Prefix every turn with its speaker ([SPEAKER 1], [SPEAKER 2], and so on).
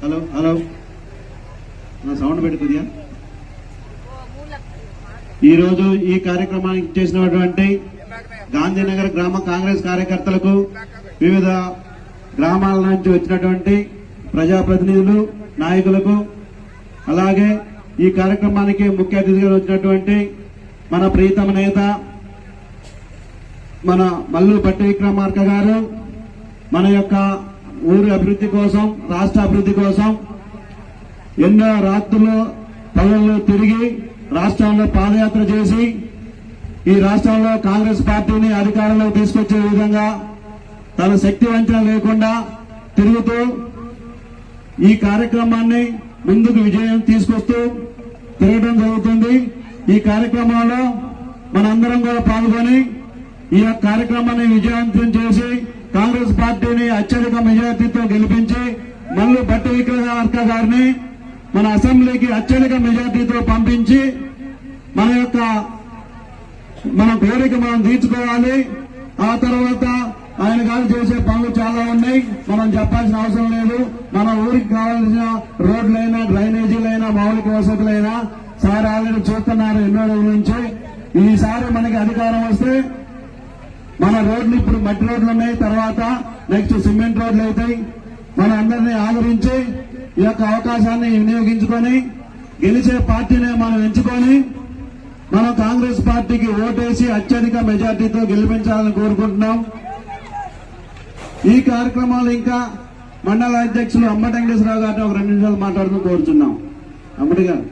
[SPEAKER 1] Hello hello నా sound పెట్టుకుందియా. ఈరోజు ఈ కార్యక్రమానికి చేసినటువంటి గాంధీనగర్ గ్రామ కాంగ్రెస్ కార్యకర్తలకు, వివిధ గ్రామాల నుంచి వచ్చినటువంటి ప్రజాప్రతినిధులు, నాయకులకు, అలాగే ఈ కార్యక్రమానికి ముఖ్య అతిథిగా వచ్చినటువంటి మన ప్రీతమ నేత మన మల్లు భట్టి విక్రమార్క గారు మన యొక్క ఊరి అభివృద్ధి కోసం, రాష్ట్ర అభివృద్ధి కోసం ఎన్నో రాత్రులు పనులు తిరిగి రాష్ట్రంలో పాదయాత్ర చేసి ఈ రాష్ట్రంలో కాంగ్రెస్ పార్టీని అధికారంలోకి తీసుకొచ్చే విధంగా తన శక్తి వంచన లేకుండా తిరుగుతూ ఈ కార్యక్రమాన్ని ముందుకు విజయం తీసుకొస్తూ తిరగడం జరుగుతుంది. ఈ కార్యక్రమంలో మనందరం కూడా పాల్గొని ఈ కార్యక్రమాన్ని విజయవంతం చేసి కాంగ్రెస్ పార్టీని అత్యధిక మెజార్టీతో గెలిపించి మల్లు భట్టి విక్రమార్క గారిని మన అసెంబ్లీకి అత్యధిక మెజార్టీతో పంపించి మన కోరిక మనం తీర్చుకోవాలి. ఆ తర్వాత ఆయన గారు చేసే పనులు చాలా ఉన్నాయి, మనం చెప్పాల్సిన అవసరం లేదు. మన ఊరికి కావాల్సిన రోడ్లైనా, డ్రైనేజీలైనా, మౌలిక వసతులైనా సార్ ఆల్రెడీ చూస్తున్నారు ఎన్నో రోజుల నుంచి. ఈసారి మనకి అధికారం వస్తే మన రోడ్లు ఇప్పుడు మట్టి రోడ్లు ఉన్నాయి, తర్వాత నెక్స్ట్ సిమెంట్ రోడ్లు అవుతాయి. మన అందరినీ ఆదరించి ఈ యొక్క అవకాశాన్ని వినియోగించుకొని గెలిచే పార్టీని మనం ఎంచుకొని మనం కాంగ్రెస్ పార్టీకి ఓటేసి అత్యధిక మెజార్టీతో గెలిపించాలని కోరుకుంటున్నాం. ఈ కార్యక్రమాలు ఇంకా మండల అధ్యక్షులు అంబటి వెంకటేశ్వరరావు గారిని ఒక 2 నిమిషాలు మాట్లాడుతూ కోరుచున్నాం. అంబటి గారు.